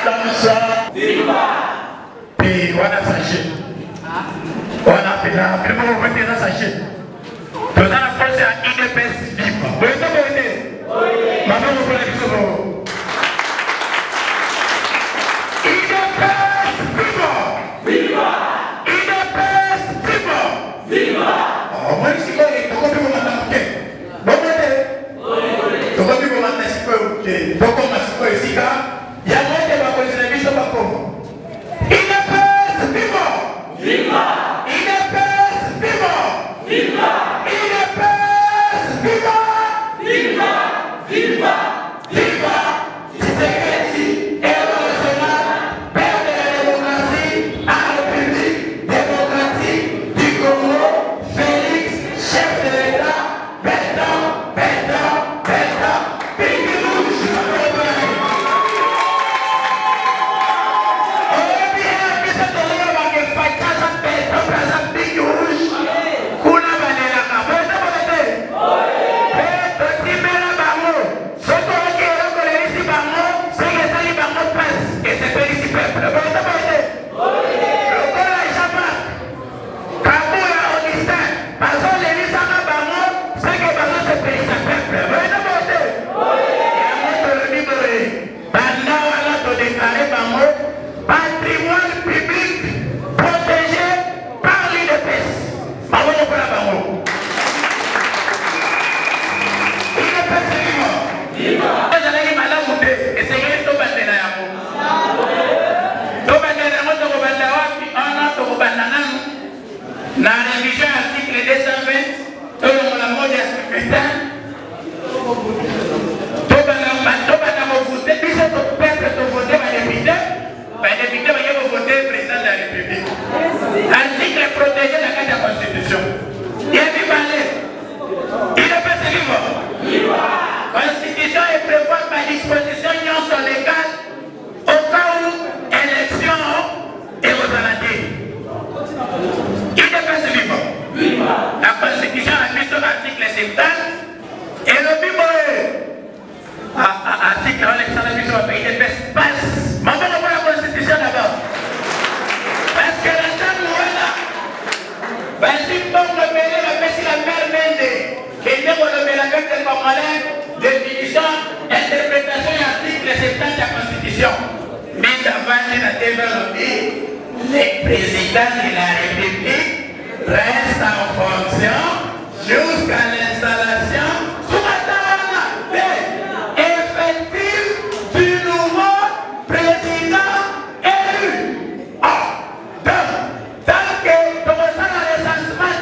comme ça. Puis on a sachet. On a fait la première fois qu'on a sachet. Nous allons passer à IDPS Viva. Vous êtes abonnés? Oui. Maman, vous voulez que ce soit IDPS Viva. Viva. IDPS Viva. Viva. Oh, moi ici, je vais vous demander. Vous m'entendez? Je vais vous demander si vous voulez. Vous commencez ici, il y a moins de vacances de vie sur ma commune. IDPS Viva. Viva. IDPS Viva. Viva. IDPS Viva. Viva. Viva. Viva. Tshisekedi est national, père de la démocratie, à la République démocratique du Congo, Félix, chef de l'État, Béton, Béton, Béton, Pays Rouge. On vient que ça te lève avec le faïta, ça Béton, ça Pays Rouge. Kuna banela kabo, ça va être. Béton, Timela Bango, Soto Okero, Kolerisi Bango, Séguesali Bango passe, et c'est Périssi Peuple. Ça va être. Le Kola Jama, Kaboula Augustin, Paso Lélisama Bango, c'est que Bango c'est Périssi Peuple. Ça va être. Et à moi de le libérer, Banda Wala te déclarer Bango, patrimoine public protégé par l'IDPS. Bango ne peut pas Bango. IDPS c'est vivant. Vous allez y aller monter, et c'est que tout le monde est là. La révision article 220, tout le monde a scrutin. Tout le monde a voté, puis c'est au peuple de voter par les députés. Les députés vont voter le président de la République. L'article est protégé dans la Constitution. Il y a des balais. Il ne peut se vivre. La Constitution est prévue par disposition non légale au cas où élection est revalidée. Il ne peut se vivre. La Constitution a mis sur l'article 70 et le Bible article Alexandre Bishop il ne peut pas. Mais on va voir la Constitution d'abord. Parce que la dame voilà. Parce que bon le mêlé va faire si la mère mène. Qui est le mêlé avec le congolais, définition, interprétation et article 70 de la Constitution. Mais avant de développer, le président de la République reste en fonction jusqu'à l'installation sous la effective du nouveau président élu. Donc, tant que dans le recensement,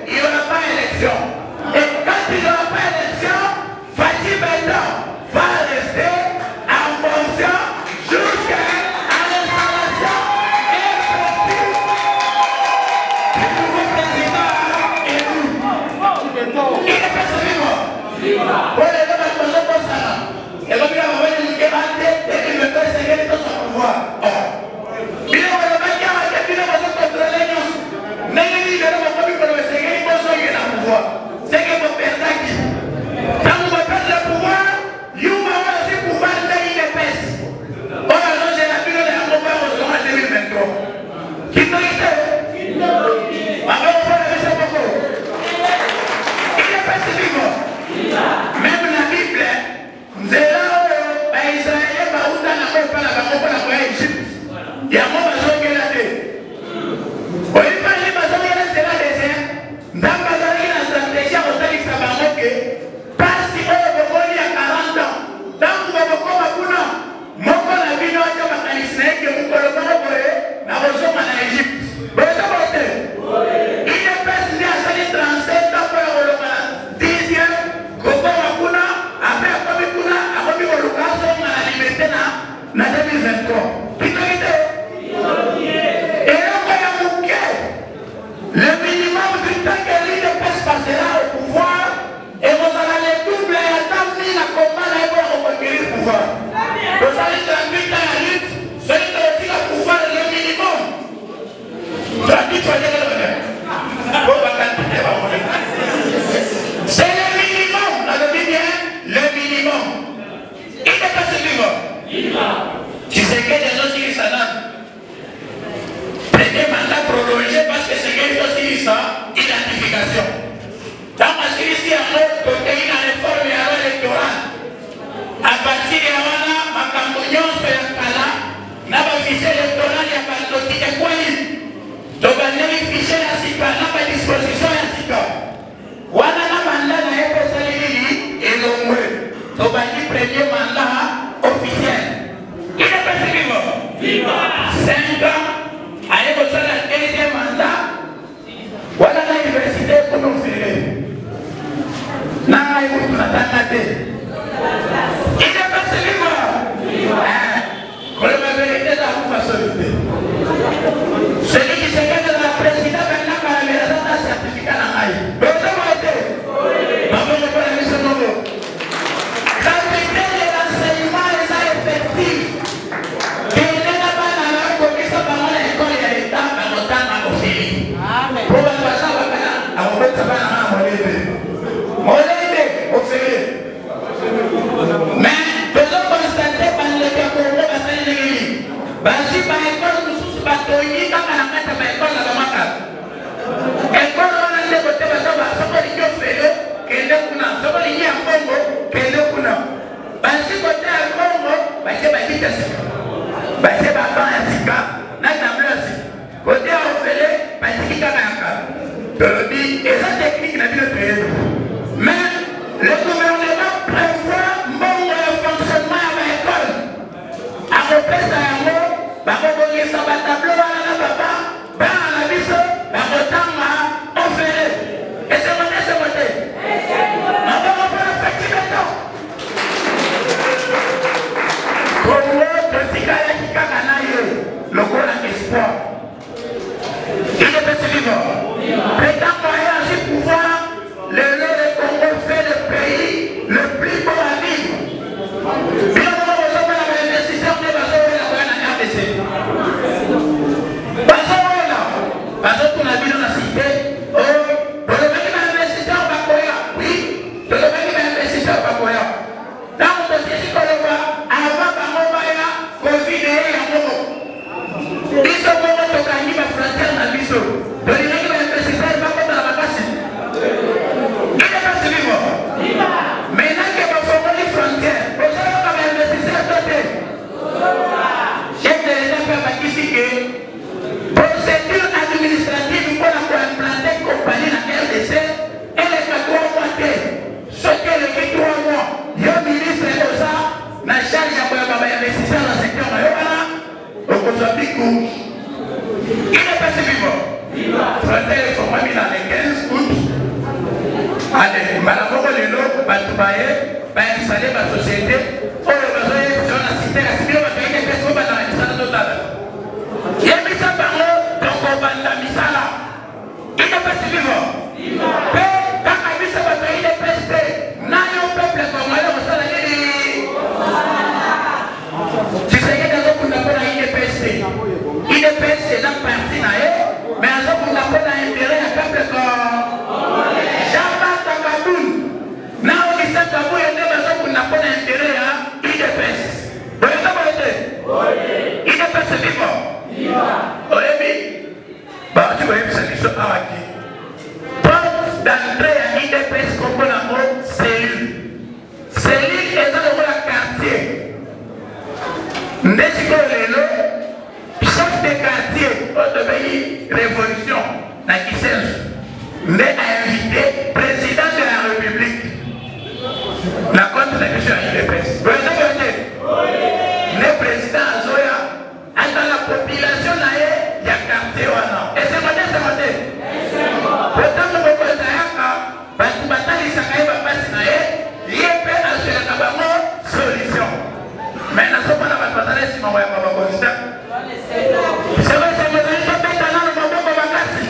il n'y aura pas d'élection. Et quand il n'y aura pas d'élection, Fatih Béton va rester en fonction jusqu'à l'installation effective du nouveau président élu. Il est pas celui-là. Pour les gens qui sont comme ça, et comme il a envoyé une guérante, et qu'il me fait séguer tout son pouvoir. Il est vraiment qui a été qu'il a contrôlé nous. Mais il dit que nous avons pu séguer, il faut sauver le pouvoir. C'est que vous perdez qui? Quand vous perdez le pouvoir, vous avez aussi le pouvoir de l'IDPS. On a lancé la bureau de la pouvoir en 2023. Qui t'a été? Avant, on va la laisser beaucoup. IDPS vivant. Même la Bible, nous sommes là, les Israéliens, nous sommes là, nous sommes là, fichier électoral ya bandoti ekwani tobandeli fichier ya sika na badisposition ya sika wana na mandat na ye mpe esali nini elongwe tobandi premier mandat officiel ine pesi vivo 5 ans aye kosala deuxième mandat wana na université ekonofele na ngai kutu natanga te ine pesi vivo la vérité de la façonité. Celui qui se gagne de la présidence maintenant par la vérité d'un certificat dans la vie. Mais vous avez été. Maman, je peux la mise au nouveau. La vérité de l'enseignement est effectif. Et il n'est pas dans la commission par l'école et l'État par le temps à l'office. Pour la façon, on va mettre ça dans la main. On l'aide au fait. Mais, faisons constater par le Congo. Basi ba ekolo mususu batoyi kaka na mata ba ekolo na bamaka ekolo wana nde kote bato soko linyo felo kende kuna soko linyo ya Kongo kende kuna basi kote ya Kongo bache bakita sika bache baba ya sika na tamlosi kote ya ofele bache kaka yaka tolobi eza technique na bino toyebi mais le gouvernement prévoit mbongo ya fonctionnement ya ba ekolo akopesa yango bakobongisa batablo wana na papa bana na biso bakotanga ofele esemote maboko mpona fetibeto kongo totikalaki kaka na ye lokola espoir ile pesi vivo prétend voyage pouvoir lelo le Congo fait le pays le plus beau à vivre bila moko bozomona bainvestisseur nde bazowela koya na RDC bazowela bazotuna bino na cité tolobaki bainvestisseur bakoya oui tolobaki bainvestisseur bakoya ntango tosiesi koloba avant bango baya covid eye yango biso moko tokangi bafrontiere na biso tolingaki bainvestisseur bakotala makasi ine kasi vivo menake bafongoli frontiere ozoyoka bainvestisseur to te chef de l'État mpe bakisi ke procédure administrative mpona koimplante compagnie na RDC eleka 3 mois te soki eleki 3 mois yo ministre oza na charge ya koyamba bainvestisseur na secteur na yo wana okozwa biku ine pesi vivo frontiere efongwami na le 15 août ale mbala moko lelo bato baye bainstale basociété oyo bazoyebisa na cité ya sibilo bato yine pesi ko bandaka misala totala yebisa bango tokobanda misala ine pesi vivo mpe kaka biso bato yine pesi te nayo peuple congolais kosala nini Tshisekedi azokunda mpona ine pesi te ine pesi eza parti na ye mais azokunda mpona intérêt ya peuple Kabuye nde bazokunda mpona intérêt ya UDPS boyoka boyete UDPS vivo oyebi baoti koyebisa biso awaki porte d'entrée ya UDPS kombo nango cellule eza lokola quartier nde sikoyo lelo chef de quartier oyo tobengi révolution na Kisenzo nde ainvité président de la République la contribution à l'UDPS. Le président Azoya a dans la population il y a quartier wana. Et c'est monté, c'est monté. Pourtant, nous pouvons dire que batali sakaye bapasi na ye, yepe asura kabango solution. Mais na sopa na batali si mawa ya baba konsta. C'est vrai, c'est vrai, c'est vrai, dans le moment où bakasi.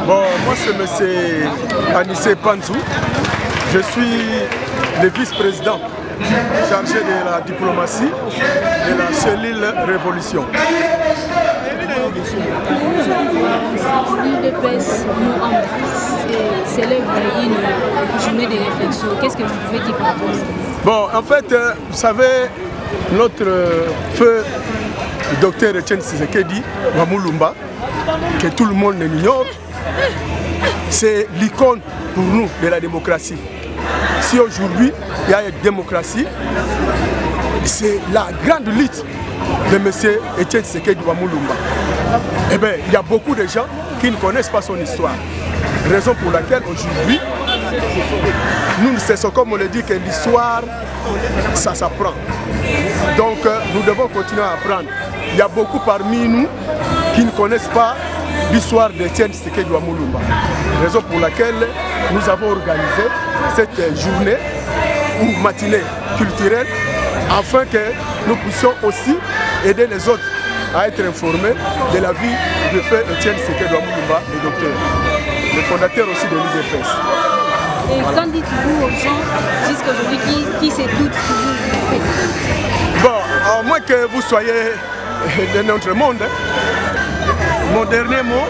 Bon, moi c'est M. Anissé Panzou. Je suis le vice-président chargé de la diplomatie de la cellule Révolution. L'UDPS célèbre une journée de réflexion. Qu'est-ce que vous pouvez dire par rapport à ça? Bon, en fait, vous savez, notre feu docteur Etienne Tshisekedi Wamulumba, que tout le monde ignore, c'est l'icône pour nous de la démocratie. Si aujourd'hui il y a une démocratie, c'est la grande lutte de M. Etienne Tshisekedi Wamulumba. Eh bien, il y a beaucoup de gens qui ne connaissent pas son histoire. Raison pour laquelle aujourd'hui, nous ne cessons, comme on le dit, que l'histoire, ça s'apprend. Donc, nous devons continuer à apprendre. Il y a beaucoup parmi nous qui ne connaissent pas l'histoire d'Etienne Tshisekedi Wamulumba. Raison pour laquelle nous avons organisé cette journée ou matinée culturelle afin que nous puissions aussi aider les autres à être informés de la vie de feu Etienne Tshisekedi Wamulumba, le docteur, le fondateur aussi de l'UDPS. Et qu'en dites-vous aux gens jusqu'à aujourd'hui qui se doutent toujours? Bon, à moins que vous soyez de notre monde, mon dernier mot,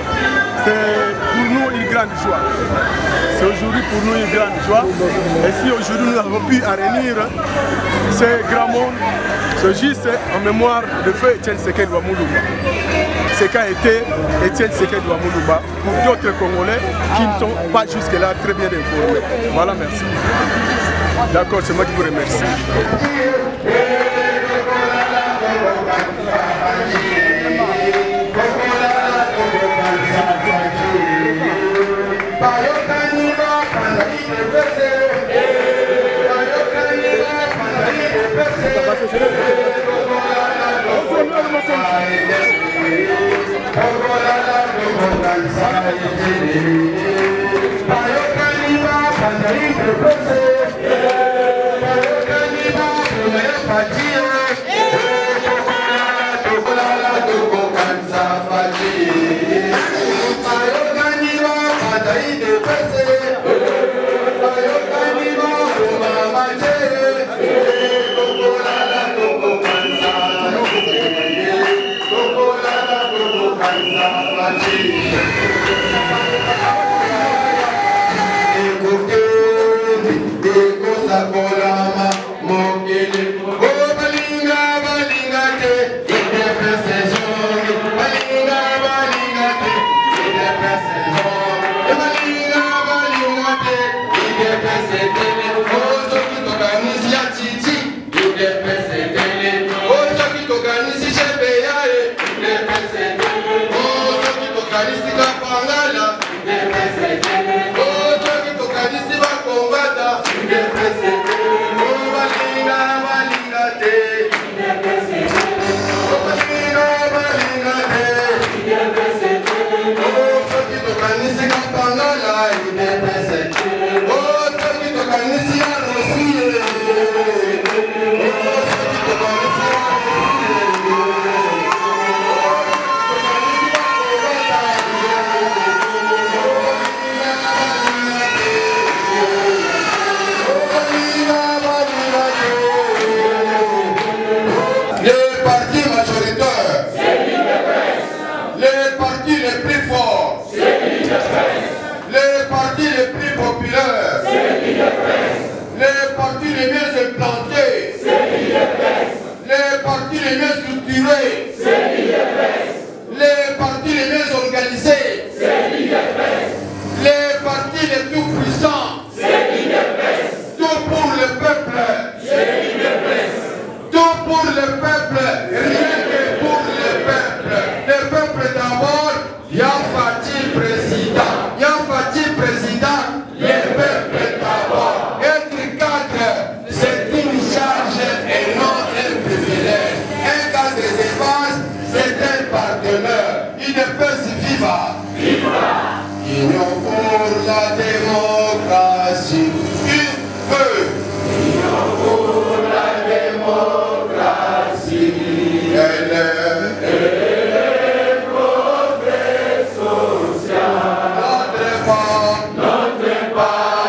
c'est pour nous une grande joie. C'est aujourd'hui pour nous une grande joie. Et si aujourd'hui nous avons pu réunir ce grand monde, c'est juste en mémoire de feu Etienne Tshisekedi Wamulumba. Ce qu'a été Etienne Tshisekedi Wamulumba pour d'autres Congolais qui ne sont pas jusque-là très bien informés. Voilà, merci. D'accord, c'est moi qui vous remercie. Notre pas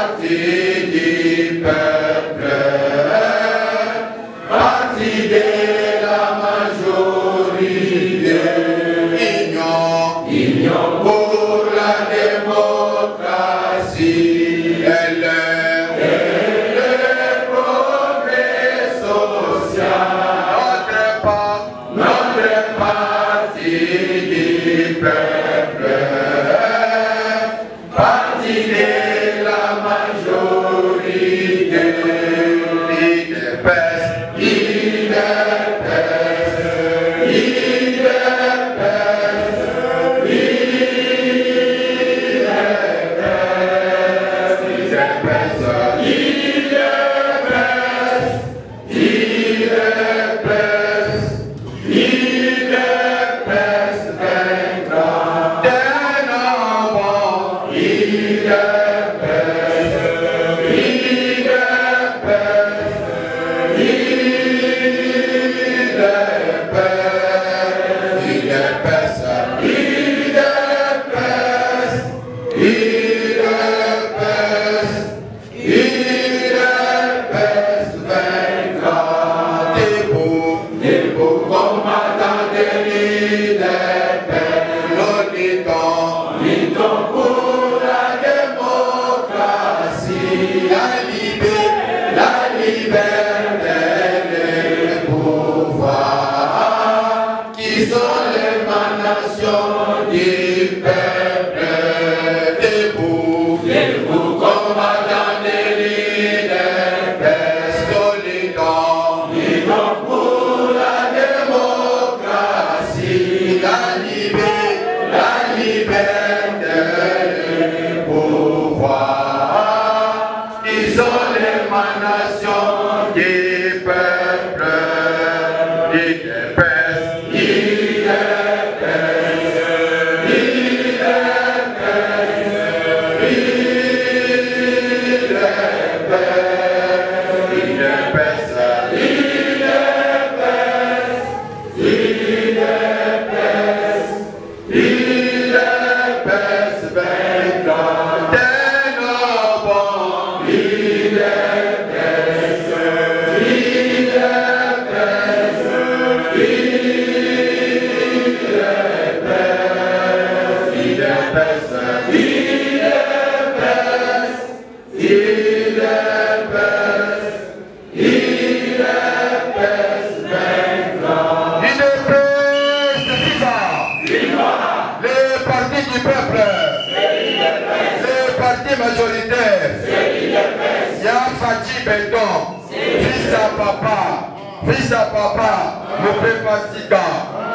Fils à papa, ne fait pas sida,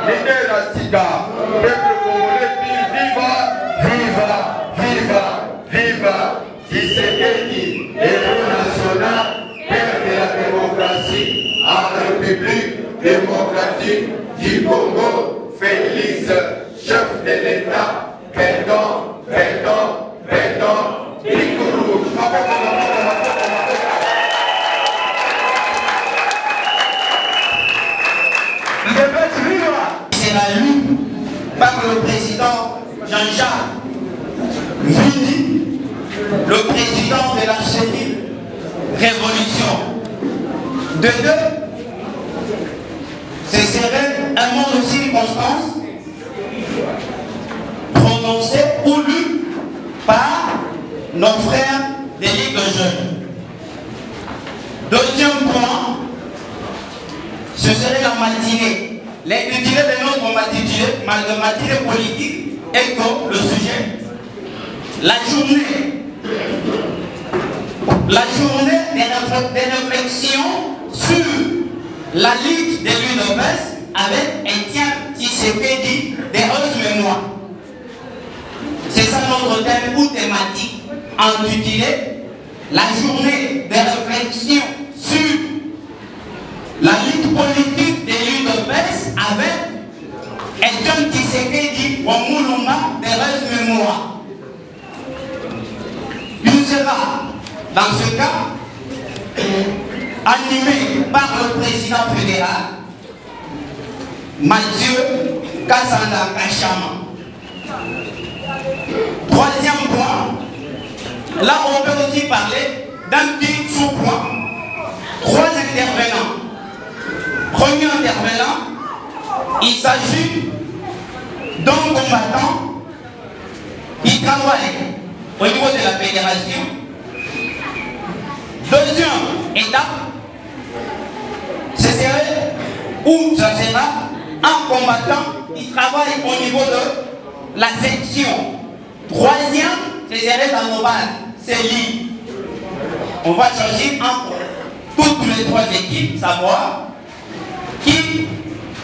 leader à sida, peuple congolais, viva, Tshisekedi, héros national, père de la démocratie, en République démocratique du Congo, Félix, chef de l'État, pardon, Picourou. C'est la lutte par le président Jean-Jacques Vini, le président de la cellule Révolution. De deux, ce serait un mot de circonstance prononcé ou lu par nos frères des Ligues de Jeunes. Deuxième point, ce serait la matinée. L'intitulé de notre matinée politique est comme le sujet. La journée des réflexions sur la lutte de l'UDPS avec Étienne Tshisekedi des hautes mémoires. C'est ça notre thème ou thématique intitulé la journée des réflexions sur la lutte politique de l'UDPS avec Étienne Tshisekedi Wamulumba des hautes mémoires. Il sera, dans ce cas, animé par le président fédéral, Mathieu Kassanda Kachama. Troisième point, là on peut aussi parler d'un petit sous-point. Trois intervenants. Premier intervenant, il s'agit d'un combattant qui travaille au niveau de la fédération. Deuxième étape, ce serait où ça sera un combattant qui travaille au niveau de la section. Troisième, ce serait la globale, c'est lui. On va choisir entre toutes les trois équipes, savoir qui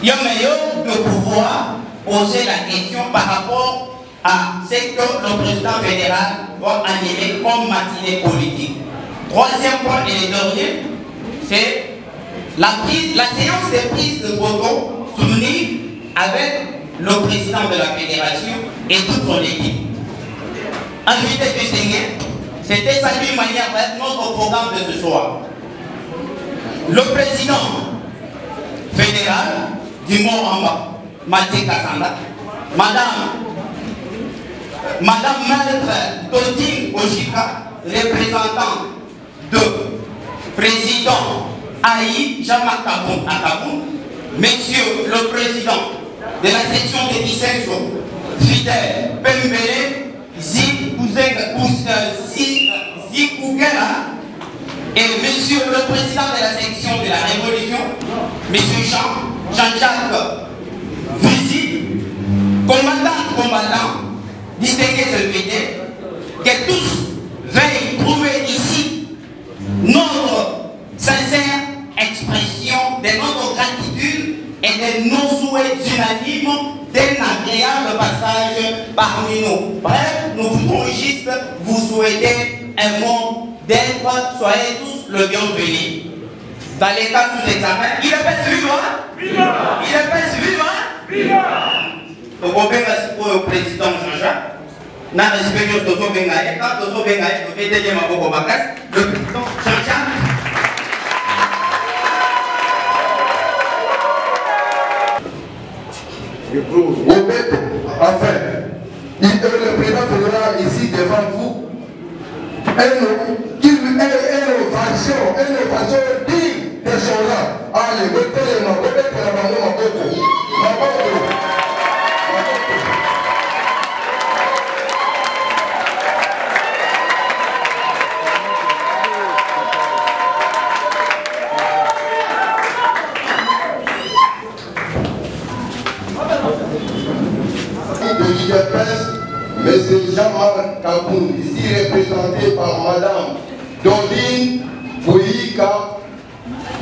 est meilleur de pouvoir poser la question par rapport à ce que le président fédéral va animer comme matinée politique. troisième point et le dernier, c'est la séance de prise de photo soutenue avec le président de la fédération et toute son équipe. Invité distingué, c'était ça d'une manière d'être notre programme de ce soir. Le président fédéral du Mont-Amba, Mathieu Kassanda, Madame Maître Totine Oshika, représentant de président Aïe Jean-Marc Akaboun, Monsieur le président de la section de Dissenso, Fidèle Pembele Zikougela, et Monsieur le président de la section de la Révolution, Monsieur Jean-Jacques Vizi, combattant, distingués serviteurs, que tous veuillent trouver ici notre sincère expression de notre gratitude et de nos souhaits unanimes d'un agréable passage parmi nous. Bref, nous voudrons juste vous souhaiter un monde d'être, soyez tous le bienvenu. Dans les cas sous examen, il est pas vivant. Il est pas vivant. Donc on peut au président Jean-Jacques. Dans l'expérience de Toto Bengaï, quand Toto Bengaï, le président Jean-Jacques. Enfin, le président fédéral ici devant vous, une innovation digne de son âme. Allez, mettez-les mains, mettez la main au Maboko. De l'IDPS, M. Jean-Marc Kaboun, ici représenté par Madame Dodine Boyika,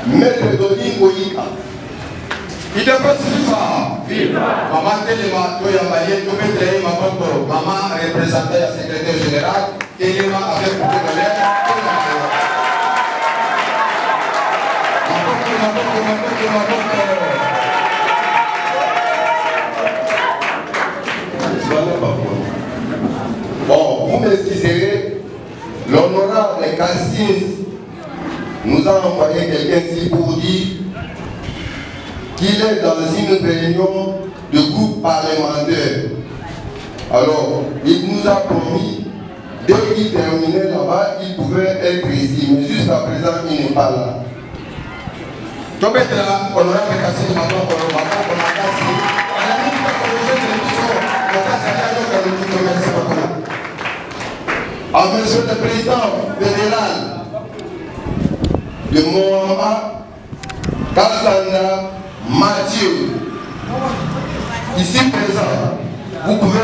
Maître Dodine Boyika. IDPS viva! Maman Telema, Toya Malien, Tometre Maboko, maman représentée la secrétaire générale, Telema avec beaucoup de l'air. Bon, vous m'excuserez, l'honorable Cassis nous a envoyé quelqu'un ici pour dire qu'il est dans une réunion de groupe parlementaire. Alors, il nous a promis, dès qu'il terminait là-bas, il pouvait être ici, mais jusqu'à présent, il n'est pas là. Donc, l'honorable Cassis m'a à monsieur le président fédéral de Mont-Amba, Kassanda Mathieu, ici présent, vous pouvez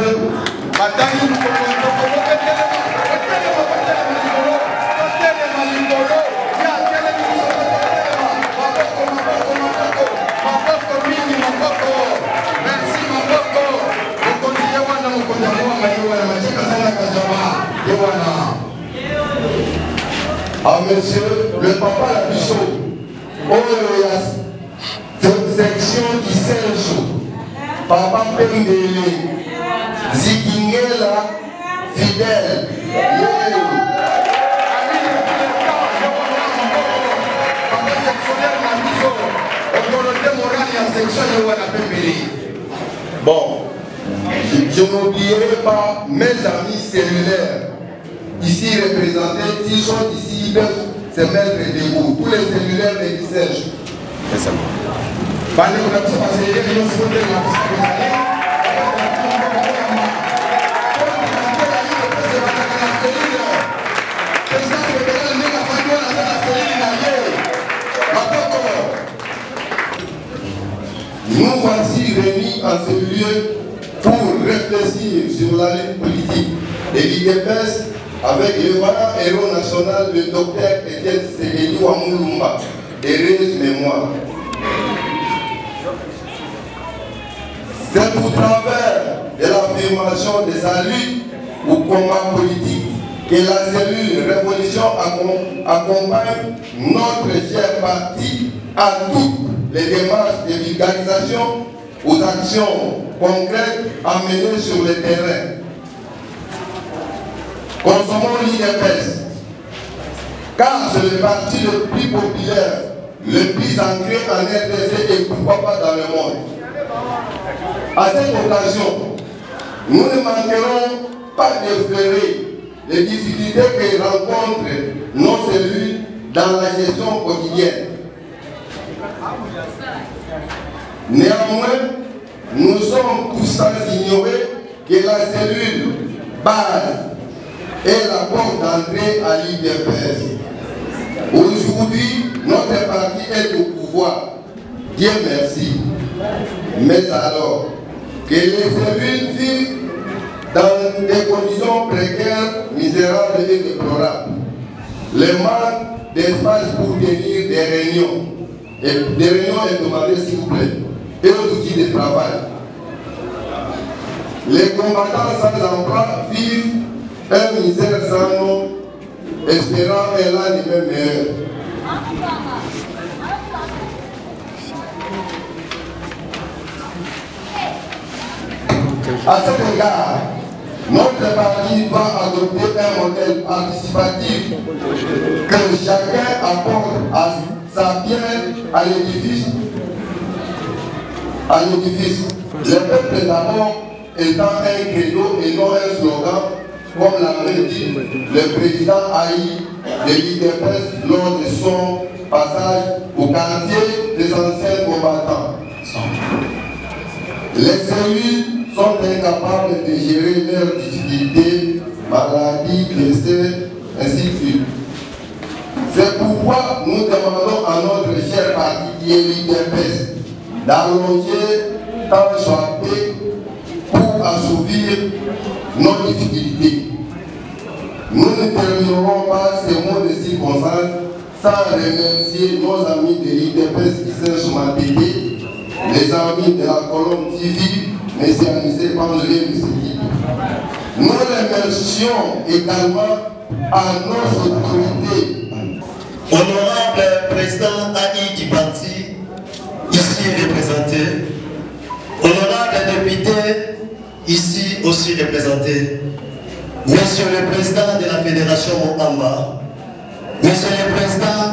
à monsieur le papa la Bichot, section du Serge, papa Pembele, Zikingela, Fidèle, papa sectionnaire Mabiso, autorité morale et section de Wana Pembele. Bon, je n'oublierai pas mes amis cellulaires, ici représentés, s'ils sont ici, ils peuvent se mettre debout. Tous les cellulaires de Serge. C'est ça. Nous voici réunis en ce lieu pour réfléchir sur la lutte politique de l'IDPS avec le vaillant héros national, le docteur Etienne Tshisekedi wa Mulumba, heureuse mémoire. C'est au travers de l'affirmation de sa lutte au combat politique que la cellule Révolution accompagne notre cher parti à toutes les démarches de vulgarisation aux actions concrètes à mener sur le terrain. Consommons l'IDPS, car c'est le parti le plus populaire, le plus ancré en RDC et pourquoi pas dans le monde. À cette occasion, nous ne manquerons pas d'effleurer les difficultés que rencontrent nos cellules dans la gestion quotidienne. Néanmoins, nous sommes tous sans ignorer que la cellule base est la porte d'entrée à l'IDPS. Aujourd'hui, notre parti est au pouvoir. Dieu merci. Mais alors, que les cellules vivent dans des conditions précaires, misérables et déplorables. Le manque d'espace pour tenir des réunions. Et des réunions hebdomadaires, s'il vous plaît. Et outils de travail. Les combattants sans emploi vivent un misère sans nom, espérant un lendemain meilleur. À cet égard, notre parti doit adopter un modèle participatif que chacun apporte sa pierre à l'édifice. Le peuple d'abord étant un credo et non un slogan, comme l'a dit le président Haï de l'IDPS lors de son passage au quartier des anciens combattants. Les cellules sont incapables de gérer leurs difficultés, maladies, blessés, ainsi de suite. C'est pourquoi nous demandons à notre cher parti qui est l'IDPS d'allonger tant soit peu pour assouvir nos difficultés. Nous ne terminerons pas ces mots de circonstance sans remercier nos amis de l'IDPS qui sont sur ma télé, les amis de la colonne TV, M. Anisé Pangelé, M. Guy. Nous remercions également à nos autorités. Honorable président AI du parti, ici représenté, honorable député, ici aussi représenté, Monsieur le Président de la Fédération Mohamba, Monsieur le Président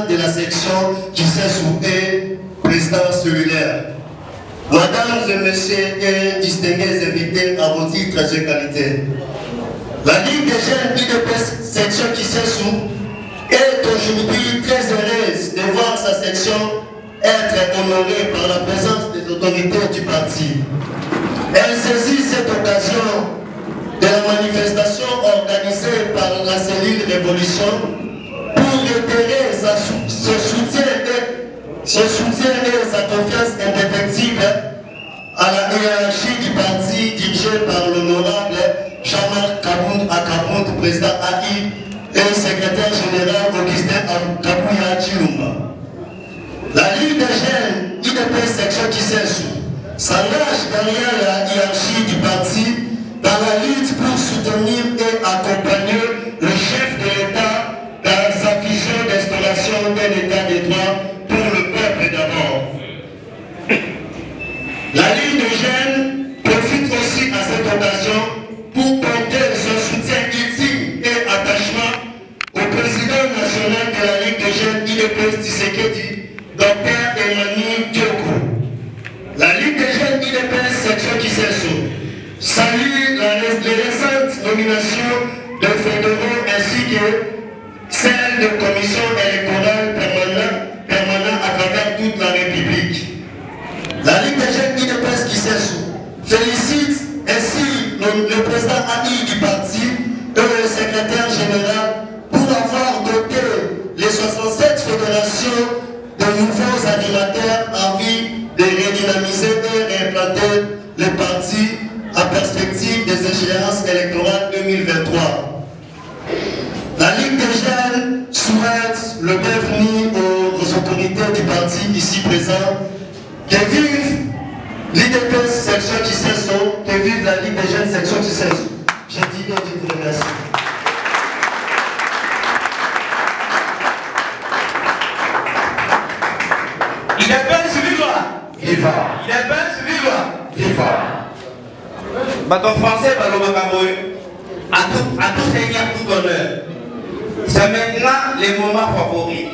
de la section qui s'est soupé, Président cellulaire, Mesdames et Messieurs et distingués invités à vos titres et qualités, la Ligue des jeunes IDPS section qui s'est sous est aujourd'hui très heureuse de voir sa section être honorée par la présence des autorités du parti. Elle saisit cette occasion de la manifestation organisée par la cellule Révolution pour réitérer ce soutien et sa confiance indéfectible à la hiérarchie du parti dirigée par l'honorable Jean-Marc Akabound, président AI, et secrétaire général Augustin Kabouya Chilumba. La Ligue des jeunes IDPS section qui s'engage derrière la hiérarchie du parti dans la lutte pour soutenir et accompagner le chef de l'État dans sa vision d'installation d'un État de droit pour le peuple d'abord. La Ligue des jeunes profite aussi à cette occasion pour porter son soutien ultime et attachement au président national de la Ligue des jeunes IDPS Tshisekedi, Dr Emmanuel Dioko. La Ligue des jeunes IDPS section qui salue les récentes nominations de fédéraux ainsi que celles de commissions électorales permanentes à travers toute la République. La Ligue des jeunes IDPS qui félicite ainsi le président AI du parti et le secrétaire général pour avoir doté les 67 fédérations de nouveaux animateurs en vue de redynamiser et réimplanter le parti en perspective des échéances électorales 2023. La Ligue des jeunes souhaite le bienvenu aux autorités du parti ici présents, que vive l'IDPS section qui que vive la Ligue des jeunes section qui Président, je vous remercie. Il appelle vivre. Viva. Il appelle vivre. Viva. Bateau français, Balo Makaboy, à tout seigneur, tout honneur. C'est maintenant les moments favoris.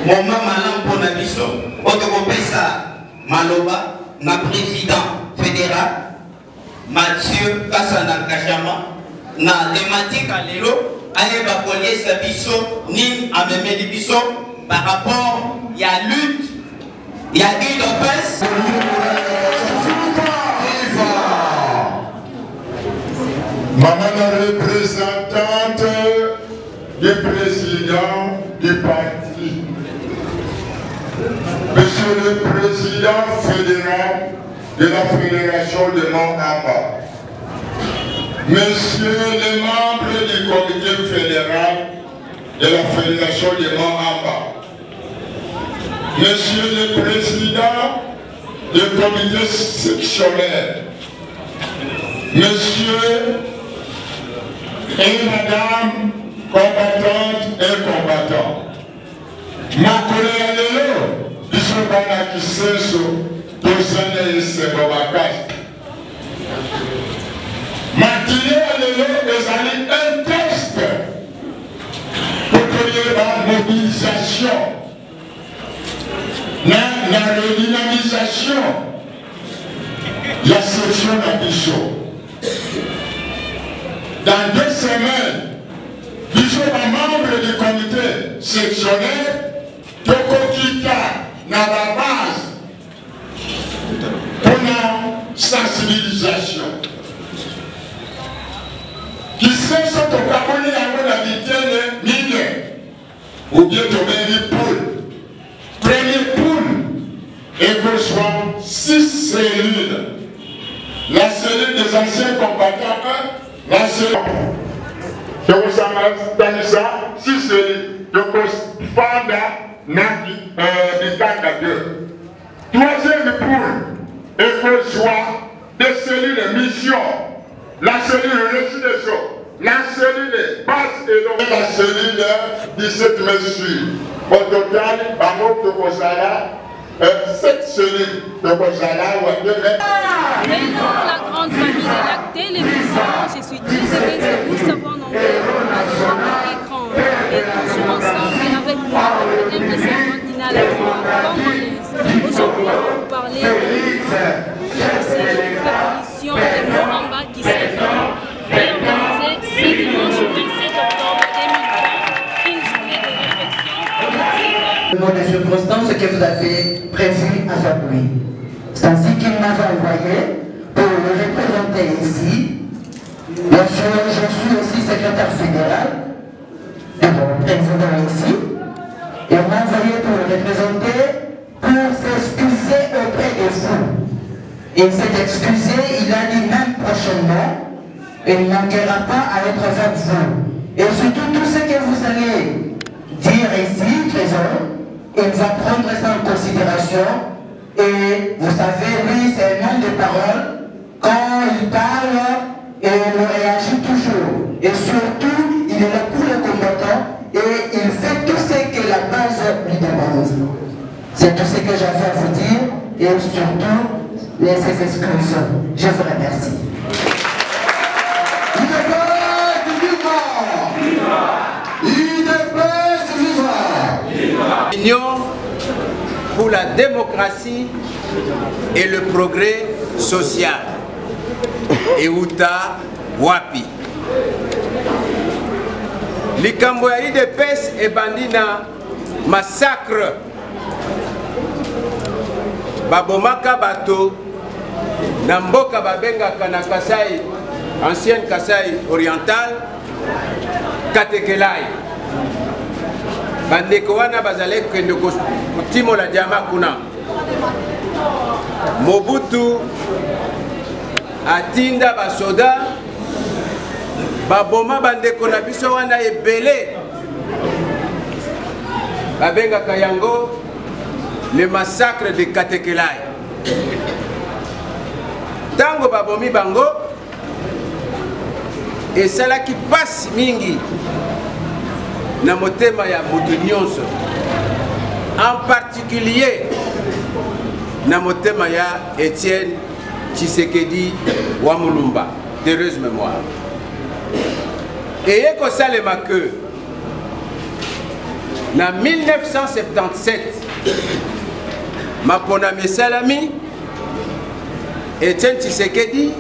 Moment malin pour la mission. Otokopesa Maloba, ma président fédéral, Mathieu Kassana Kachama, na thématique à l'élo, aïe bakolier sa biso, nim à même biso, par rapport, il y a lutte, il y a une opesse. Madame la représentante du président du parti, Monsieur le président fédéral de la Fédération de Mont-Amba, Messieurs les membres du comité fédéral de la Fédération de Mont-Amba, Monsieur le président du comité sectionnel, Monsieur et Madame combattantes et combattants, ma collègue Léo, Bishopana Kiseso, Tosane Sebobakash. Matinée à Léo, ils ont un texte pour qu'il y ait la mobilisation, la redynamisation, la section d'ambition. Dans 2 semaines, Bishop est membre du comité sectionnel, Toko Kita, dans la base, pour la sensibilisation. Qui sait ce que Kaboni a l'habitude de mine, ou bien de mener poule. Premier poule, et que soit 6 cellules. La cellule des anciens combattants, la cellule de Tanisa, 6 cellules de Fanda, Naki, Bitanga 2. Troisième poule, et que soit des cellules de mission, la cellule de résidence, la cellule de base et donc la cellule de 17 mesures. Au total, par contre, de Kosala, 7 cellules de Kosala ou à 2 mètres. Maintenant, la grande famille de la télévision, je suis très heureuse de vous savoir nombreux à l'écran et toujours ensemble avec moi, votre impressionnante Dina la congolaise. Aujourd'hui, on va vous parler de cette révolution de Mont-Amba qui s'est organisée ce dimanche 27 octobre 2020, une journée de réflexion politique. Dans les circonstances que vous avez prévues à Fabouille. C'est ainsi qu'il m'a envoyé pour le représenter ici. Bien sûr, je suis aussi secrétaire fédéral, président ici. Il m'a envoyé pour le représenter, pour s'excuser auprès de vous. Il s'est excusé, il a dit même prochainement, il ne manquera pas à être avec vous. Et surtout tout ce que vous allez dire ici, présent, il va prendre ça en considération. Et vous savez, lui, c'est un homme de parole. Quand il parle, il réagit toujours. Et surtout, il est là pour les combattants et il fait tout ce que la base lui demande. C'est tout ce que j'avais à vous dire et surtout, les excuses. Je vous remercie. Union pour la démocratie et le progrès social. Euta Wapi. Likambo ya IDPS et bandina massacre. Babomaka bato Namboka babenga kana Kasai, ancienne Kasai orientale, Katekelai. Bandeko wana bazale kende kutimo la jama kuna. Mobutu atinda basoda baboma bandeko na biso wana ebele. Babenga kayango le massacre de Katekelai. Tango babomi bango et cela qui passe mingi na motema ya mutu nyonso, en particulier na motema ya Étienne Tshisekedi wa Mulumba, d'heureuse mémoire. Et ko salema que na 1977 mapona mesalami Étienne Tshisekedi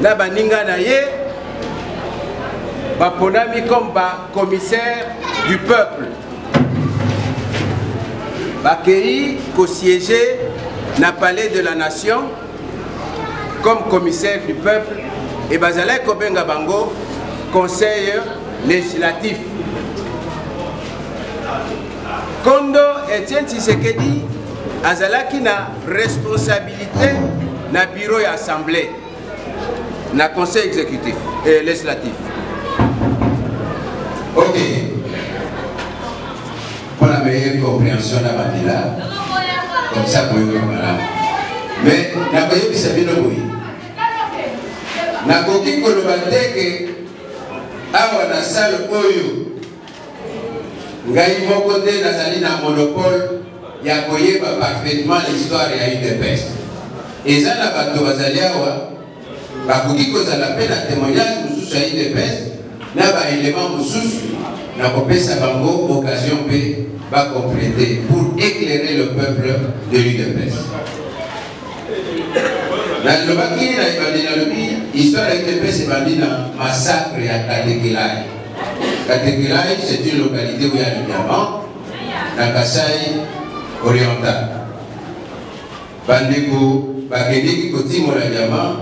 na baninga na ye baponami comme commissaire du peuple, bakei ko siéger na palais de la nation comme commissaire du peuple et bazala ko benga bango conseil législatif. Kondo Étienne Tshisekedi azalaki na responsabilité na bureau et assemblée na conseil exécutif et législatif. Ok. Pour la meilleure compréhension de la Mandela, comme ça pour vous voilà. Mais na koye bisabi no boyi. Na koki kolobate ke awa na salle oyo ngai moko te nazali na monopole ya koyeba parfaitement l'histoire ya UDPS. Eza na bato bazali awa bakoki kozala mpe na témoignage mosusu ya UDPS na baélément mosusu na kopesa bango occasion mpe bacompléter pour éclairer le peuple de l'UDPS. Nalobaki na ebandi nalobi histoire ya UDPS ebandi na massacre ya Katekelai. Katekelai, c'est une localité où il y a le diamant, dans Kasaï oriental. Bandeko, Bakedeki Kotimo la diamant,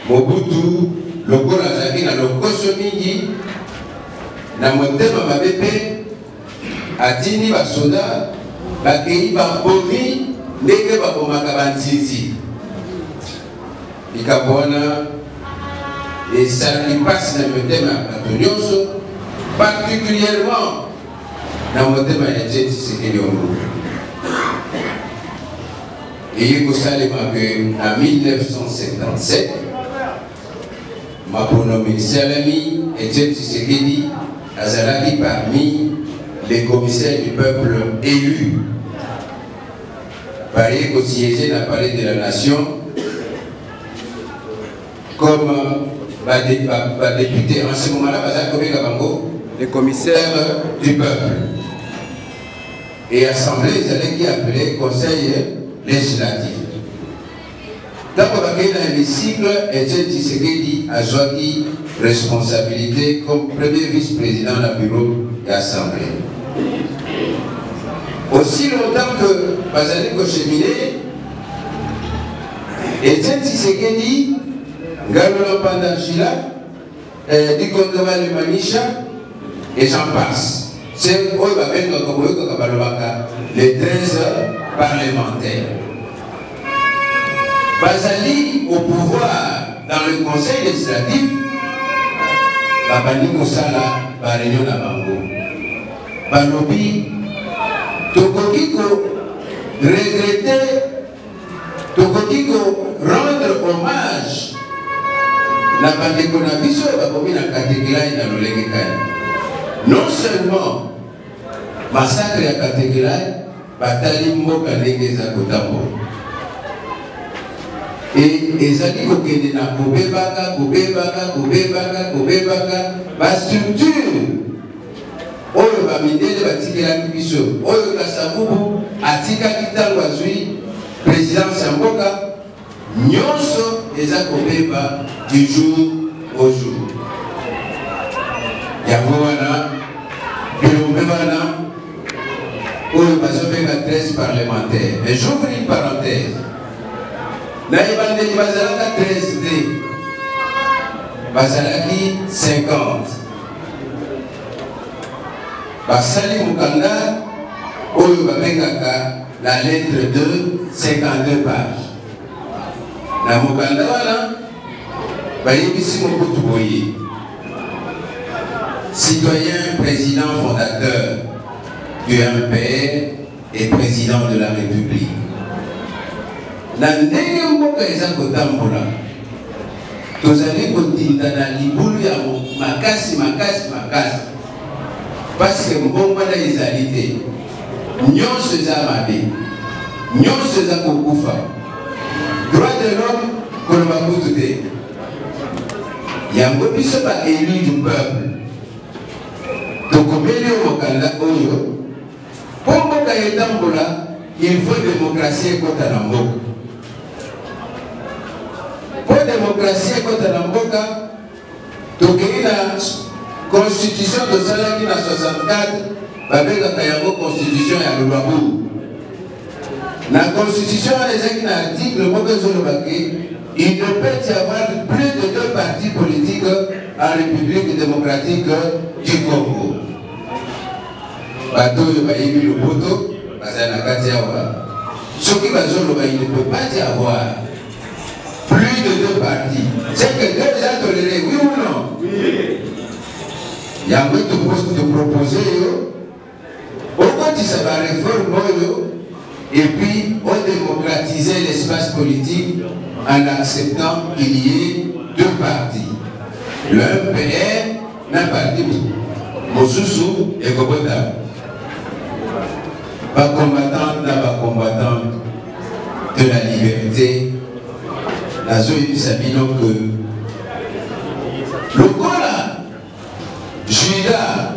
Mobutu, Loko Lazaki, na Lokoso Mingi, na Motema Mabepe, Atini Basoda, Bakei Babomi, Neke Babomaka Bantiti. Ikabona. Et ça qui passe dans le thème à Tonyoso, particulièrement dans le thème à Étienne Tshisekedi. Et il faut savoir qu'en 1957, ma pronommée Salami, Étienne Tshisekedi, Azalaki parmi les commissaires du peuple élus. Par exemple, siéger dans le palais de la nation, comme député en ce moment-là, les commissaires du peuple. Et assemblée, ils allaient qui appelait conseil législatif. Dans l'hémicycle, Étienne Tshisekedi a joué responsabilité comme premier vice-président de la bureau de l'Assemblée. Aussi longtemps que Bazali Kochemine, Étienne Tshisekedi Gallo Pandachila, Dikondova le Manisha, et j'en passe. C'est les 13 parlementaires. Bazali au pouvoir dans le conseil législatif, Babani Moussala, Baréunion Nabango. Balobi, Tokokiko, regretter, Tokokiko, rendre hommage. Non seulement massacre à Katekelai, Batali Mboka Ndenge Zakotambo. Et Ezali Kokende na Kobebaka, ba structure. Oyo Bamindele Batikela Kibiso, Oyo Kasabubu, Atika Kitango Azui, président Samboka. Nyonso eza kobeba du jour au jour. Yango wana, bilombe wana, oyo bazobenga 13 parlementaires. Mais j'ouvre une parenthèse. Na ebandeli bazalaka 13 D. Bazalaki 50. Basali mukanda, oyo babengaka la lettre 2, 52 pages. Na mukanda wana bayebisi Mobutu Boye, citoyen, président fondateur du MPR et président de la République. Na ndenge mboka eza kotambola tozali kotinda na libulu ya makasi parce que mbongo na ezali te nyonso eza mabe nyonso eza kokufa droit de l'homme koloba kutu te yango biso baélu du peuple tokomeli yo mokanda oyo mpo mboka etambola il faut démocratie ekota na mboka mpo démocratie ekota na mboka tokei na constitution tosalaki na 64 babengaka yango constitution ya lolwabu na constitution wana ezalaki na article moko ezolobaki il ne peut y avoir plus de 2 partis politiques en République démocratique du Congo. Bato yo bayebi lopoto bazali na kati awa soki bazoloba il ne peut pas y avoir plus de 2 partis. C'est que Dieu les a tolérés, oui ou non? Oui. Yango te proposer yo okotisa ba réforme oyo et puis on démocratiser l'espace politique en acceptant qu'il y ait 2 partis. Le MPR n'a parti Mosusu et Kobota. Pas combattant de la liberté. La zone Sabino que le Kola, Judas,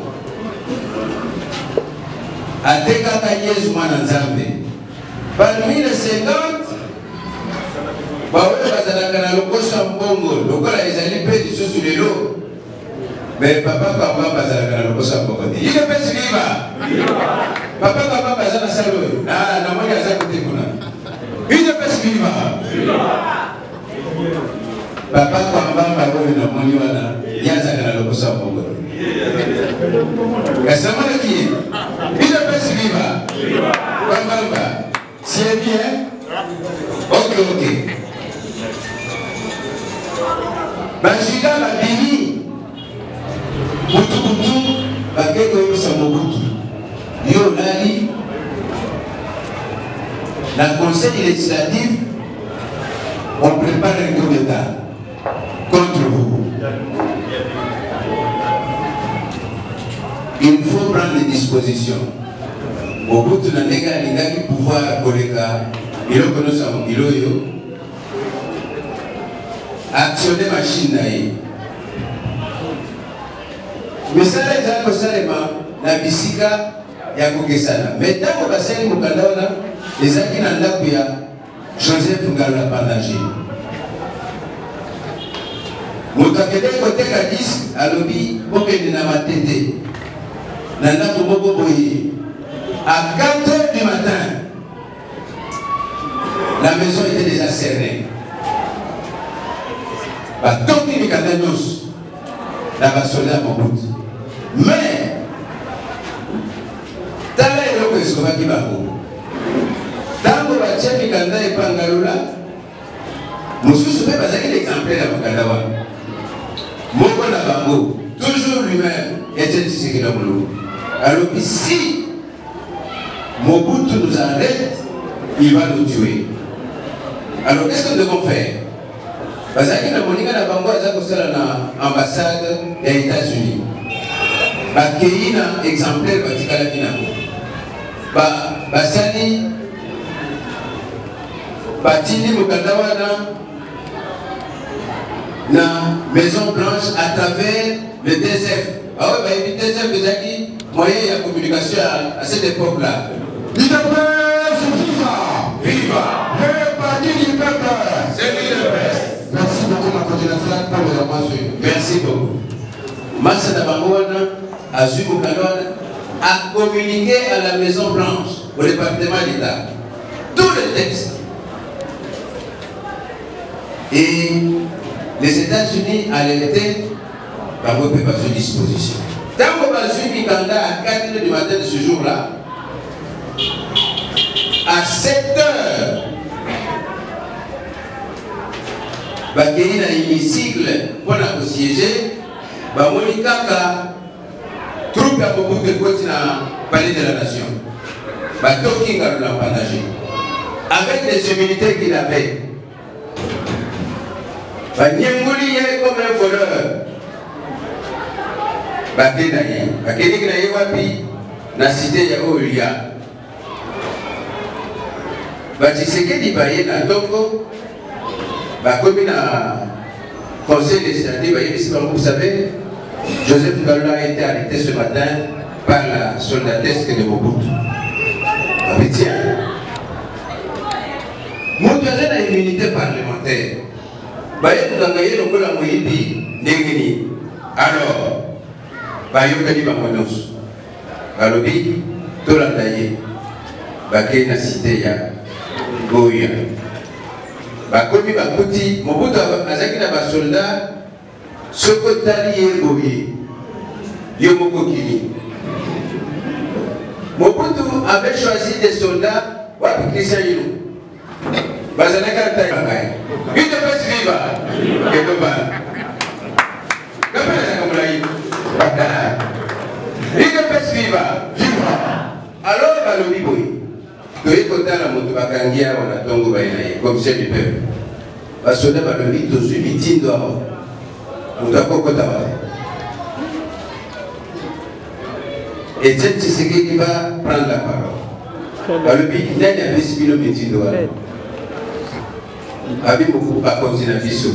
a décatayé Zoumananzambe. Parmi les 50, bawe bazalaka na lokosa mbongo lokola ezali mpe lisusu lelo mais papa kamba bazalaka na lokosa mbongo te ile pesi viva papa kamba bazala na salo na moni aza kote kuna ile pesi viva papa kamba bawe na moni wana yazaka na lokosa mbongo kasamana ki ile pesi viva kamba c'est bien ok Bajida babini butu bakeko yebisa Mobutu yo nali la conseil législatif on prépare un coup d'état contre vous. Il faut prendre des dispositions. Mobutu na ndenge alingaki pouvoir koleka iloko no sa mokilo yo actionner machine naïe. Mais ça est déjà salema na bisika ya kokesana. Mais tant que basali mukanda wana ezaki na ndako ya Joseph Ngala Pandaji. Mutakede koteka disque alobi bokende na matete. Na ndako moko boye. À 4 h du matin, la maison était déjà cernée. Donc il y a des soldats Mobutu. Mais, tant que le Slovaki Bako, tant que la Tchèque Kanda et Pangalula, nous sommes pas l'exemplaire de Mokadawa. Mokola Bango, toujours lui-même, était ici qui l'a voulu. Alors si Mobutu nous arrête, il va nous tuer. Alors qu'est-ce que nous devons faire? Parce que nous avons dit l'ambassade des États-Unis. Il y a un exemplaire de Basani, Batini Mukandawana, na Maison Blanche à travers le DSF. Ah oui, le DSF est moyen de communication à cette époque-là. Viva! Viva! Le parti du peuple! C'est lui le best. Merci beaucoup, ma continuation pour les informations. Merci beaucoup. Massa Dabangoana, Azu Mukandawana, a communiqué à la Maison Blanche, au département d'État, tous les textes. Et les États-Unis alertaient par vos préparation disposition. Tant que Bazu Mikanda à 4 h du matin de ce jour-là, à 7 h, Bakei na hémicycle pour la siéger, Bamoni Kaka, troupe à beaucoup de côtes dans le palais de la nation. Batoki Garula Pandaji. Avec les humilités qu'il avait, banyengoli ye comme un voleur bakende na ye bakendeki na ye wapi na cité ya Olia Tshisekedi baye na ndongo bakomi na conseil législatif bayebisi bango. Vous savez, Joseph Kabila a été arrêté ce matin par la soldatesque de Mobutu. Tiens, Mobutu a une immunité parlementaire. Baye Koutangaye lokola moyibi ndengeni. Alors, bayokani bangonos. Balobi tolanda ye. Bakei na cité ya Goya. Bakomi bakuti Mobutu azaki na basoldat soko tali ye boye yo moko kini. Mobutu avait choisi des soldats wapi Christian Yilou bazalaka tayi une peste viva et global kapela za kamulai une peste viva alors balobi boye toye kotala moto bakangi awa na ntongo baye na ye comme chef du peuple basoda balobi tozwi mitindo awa moto akokota wate et Etienne Tshisekedi va prendre la parole balobi nani apesi bino mitindo wana abi moku bakonzi na biso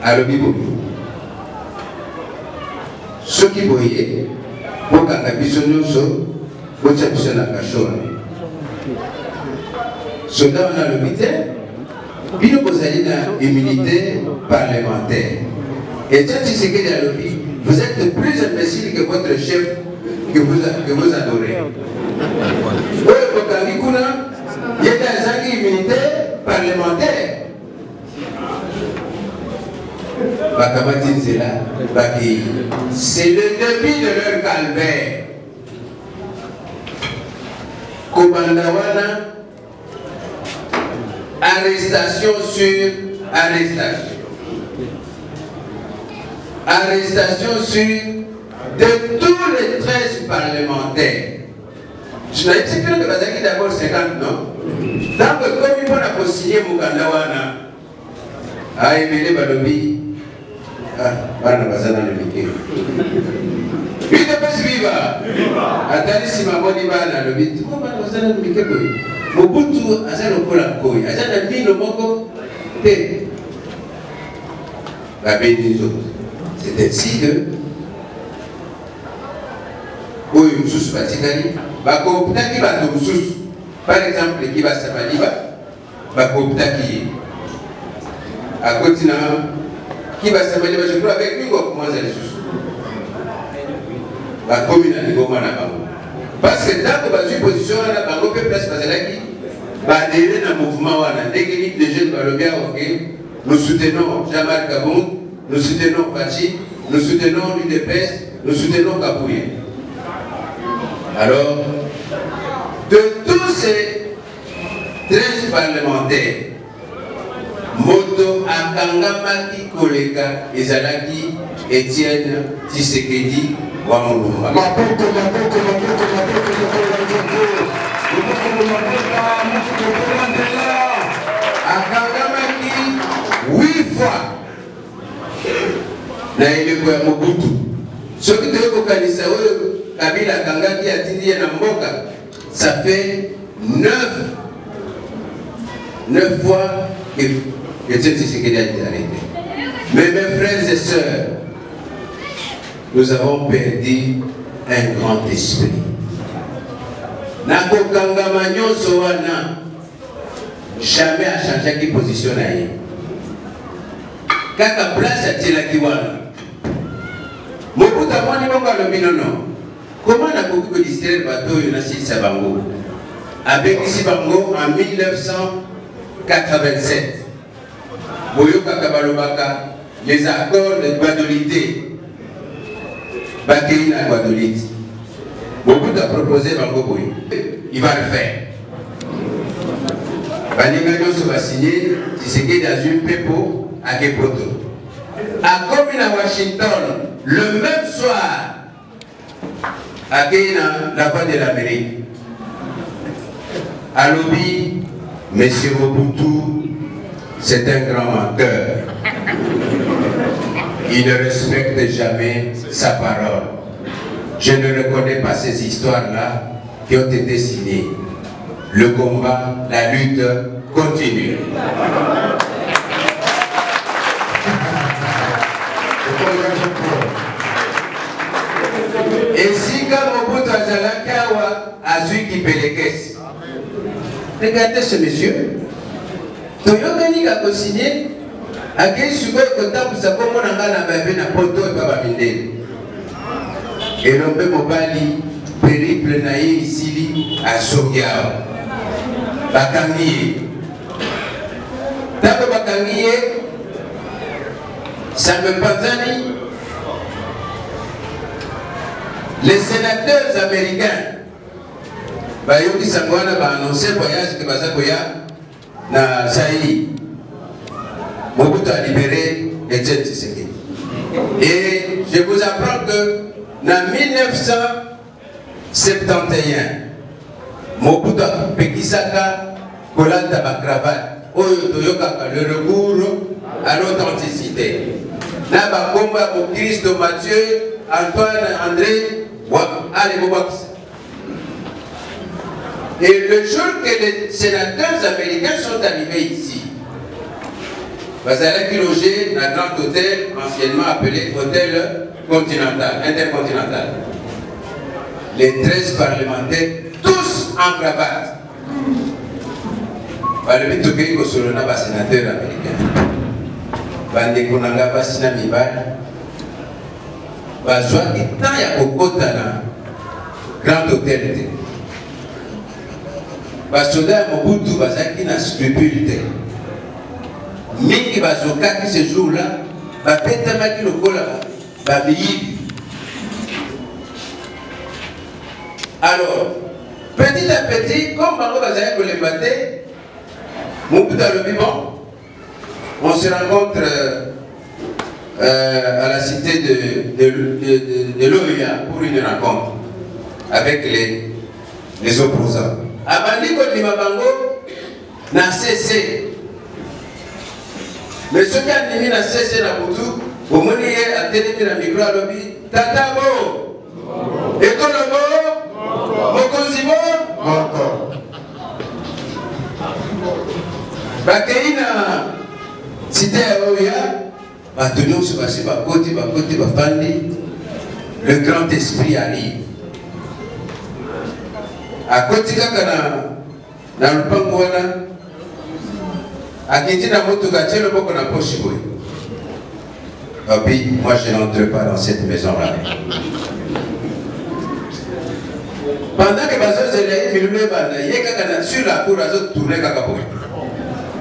alobi boye soki boye bokanga biso nyonso botia biso na kasho soda wana alobi te bino bozali na immunité parlementaire. Etienne Tshisekedi alobi vous êtes plus imbécile que votre chef que vous adorez. Oyo bokangi kuna yete azangi immunité parlementaire. Bakamati nzela baki c'est le début de leur calvaire. Kobandawana, arrestation sur arrestation. Arrestation sur de tous les 13 parlementaires. Je n'ai dit que Bazaki d'abord 50, non? Donc, comme il faut la signer Mukandawana, a émilé Balobi, Bana Bazana le Miké. Une peste viva. Attendez si ma bonne Ibana le dit, comment Bazana le Miké? Mobutu, Azan au Kola, Azan a mis le moko, la bénédiction. C'est ainsi que Oyo Moussous Batikani, Bakoptaki Bato Moussous, par exemple, qui va s'abaliba, Bakoptaki, à Kotina, qui va s'abaliba, je crois avec lui, comment ça les sous. La commune à niveau Manabango. Parce que tant que vous avez une position à la Bango, peut place Bazalaki, adhérer dans le mouvement, l'équipe de jeunes Balobia, nous soutenons Jamal Kaboun. Nous soutenons Fachi, nous soutenons l'UDPS, nous soutenons Kapouye. Alors, de tous ces 13 parlementaires, Moto Akangamaki Koleka Ezalaki Etienne Tshisekedi Wamulumba. Akangamaki 8 fois. Na ilikuwa ya Mobutu. Soki teko kanisa oyo Kabila kangaki atindi na mboka, ça fait 9 fois que Tshisekedi a été arrêté. Mais mes frères et sœurs, nous avons perdu un grand esprit. Nako kangama nyonso wana jamais a changé qui position na ye. Kaka place atilaki wana. Mobutu amoni bongo alobi nono. Comment nakoki kodistraire bato oyo nasilisa bango? Abengisi bango en 1987. Boyokaka balobaka les accords de Guadolité. Bakei na Guadolité. Mobutu a proposé bango boye. Il va le faire. Baninga nyonso va signer Tshisekedi a eu pepo à Kepoto. À comme à Washington, le même soir, à la voix de l'Amérique. À Lobby, M. Mobutu c'est un grand menteur. Il ne respecte jamais sa parole. Je ne reconnais pas ces histoires-là qui ont été signées. Le combat, la lutte continue. Et si comme Mobutu Azalakawa a su qui paie les caisses, regardez ce monsieur. Toyokani a co-signé à qui suba kotabu sa komo nangana babe na poto et baba mindele. Et l'homme mobali périple naïe ici à Sogiao. Bakangiye. Tabo Bakangiye, ça me panzani. Les sénateurs américains, Bayoki Sangwana a annoncé le voyage que Bazakoya na Zaïre. Mobutu a libéré Etienne Tshisekedi. Et je vous apprends que en 1971, Mobutu a Pekisaka Kolanda Bakravate, le recours à l'authenticité. Naba Komba Christ Mathieu, Antoine André, et le jour que les sénateurs américains sont arrivés ici, Bazalaki logé dans un grand hôtel, anciennement appelé Hôtel Continental, Intercontinental. Les 13 parlementaires, tous en cravate. Le but de Solona, les sénateurs américains. Bande Konanga, Basina Mibal. Bazwa tant ya kokota na grand hôtel. Basoda Mobutu bazaki na scrupule. Mingi bazokaki ce jour-là, bapetamaki lokola babiyibi. Alors, petit à petit, comme Bango bazaki kolembate, Mobutu alobi bon, on se rencontre à la cité de l'OEA pour une rencontre avec les opposants. Abandi Kodima Bango n'a cessé. Mais ce qui a mis n'a cessé na Boutou, au moment où il a télé na micro à l'objet, Tatabo, Ekolobo, Mokonzibo, encore. Bakeina, cité à l'OEA, le grand esprit arrive. À côté dans le Pangouana, à côté de la Motogatia, le Boko n'a pas chiboué. Papi, moi je n'entre pas dans cette maison-là. Pendant que Bazos est là, sur la cour, ils ont tourné Kakaboué.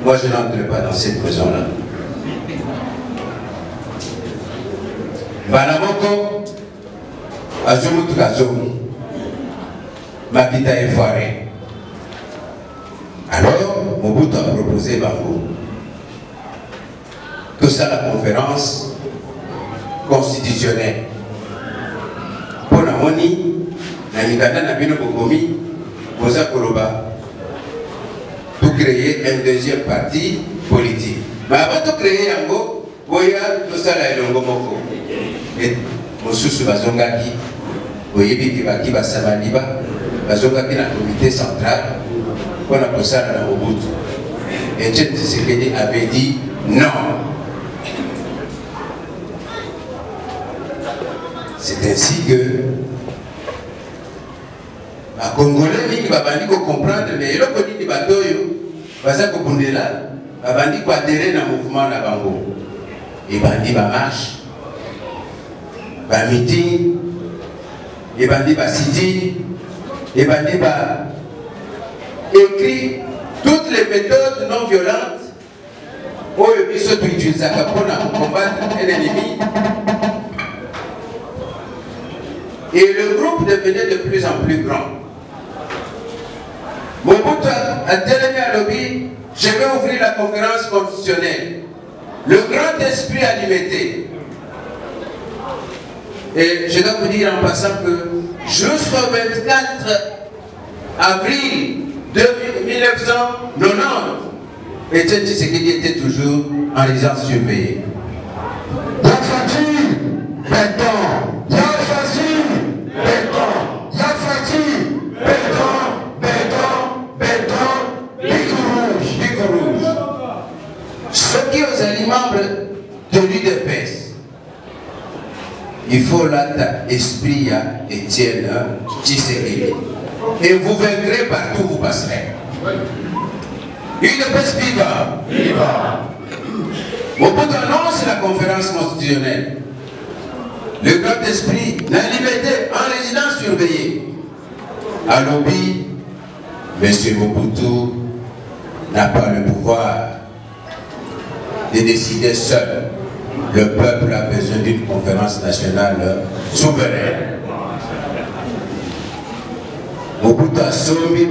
Moi je n'entre pas dans cette maison-là. Banamoko, Azumutu Kazomu, Mabita est foiré. Alors, Mobutu a proposé Bango. Tout ça, la conférence constitutionnelle. Pour la moni, la Mikanda n'a pas Bokomi, Boza Koloba, tout créer un deuxième parti politique. Mais avant de créer Yango, Boya, tout ça, là, est Longomoko. Et Mosusu Bazongaki, Boyebi Kibaki Basamaliba, Bazongaki dans le comité central, on a posé ça dans Mobutu. Et Etienne Tshisekedi avait dit non. C'est ainsi que les Congolais ne peuvent comprendre, mais ils ont dit que les batoyo, baza ko bundela, babandi ko adhérer na mouvement na bango. Et bandi ba marche, ba meeting, et bandi ba sitting, et bandi ba écrit toutes les méthodes non violentes pour utiliser pour combattre un ennemi. Et le groupe devenait de plus en plus grand. Mobutu a télé à l'objet, je vais ouvrir la conférence constitutionnelle. Le grand esprit a limité. Et je dois vous dire en passant que jusqu'au 24 avril 1990, Etienne Tshisekedi était toujours en résidence surveillée. Yafati, béton. Yafati, béton. Yafati, béton. Bic rouge. Ceux qui ont les membres de l'UDPS, il faut l'être esprit à Etienne Tshisekedi. Et vous vaincrez partout où vous passerez. UDPS viva. Mobutu annonce la conférence constitutionnelle. Le grand esprit n'a limité en résidence surveillée. À l'objet, M. Mobutu n'a pas le pouvoir de décider seul. Le peuple a besoin d'une conférence nationale souveraine. Mobutu a sommi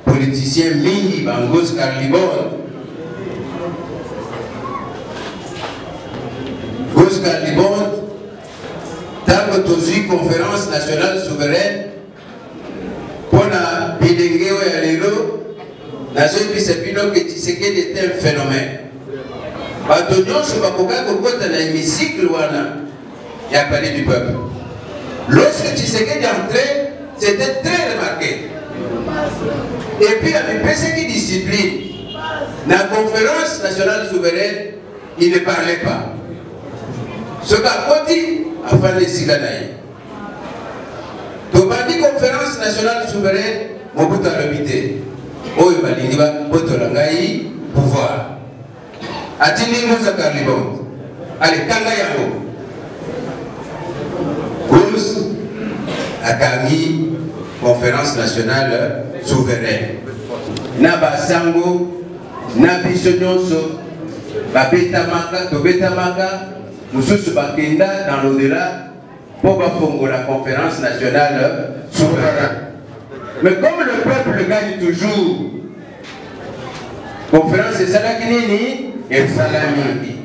politicien mingi Bangos Carlibon. Gos Carlibon, tant que tu conférence nationale souveraine, pour la Bidengeo et Alelo, la zone qui s'est que Tshisekedi était un phénomène. Batonyon sur Bakoka Kokota dans l'hémicycle, il y a parlé du peuple. Lorsque Tshisekedi entrait, c'était très remarqué. Et puis, il y avait personne qui discipline. Dans la conférence nationale souveraine, il ne parlait pas. Ce qu'a dit, afin de Siganaï. Donc, la conférence nationale souveraine, Mobutu a l'habité. Oh, il m'a dit, il va pouvoir. Atini Moussa Carlibon. Allez, Kangayango. Gous, Akami, conférence nationale souveraine. Nabasango, Nabisonyonso, Babetamaka, Tobetamaka, Moussous Bakenda dans l'au-delà pour la conférence nationale souveraine. Mais comme le peuple gagne toujours, conférence et Salakinini et Salami.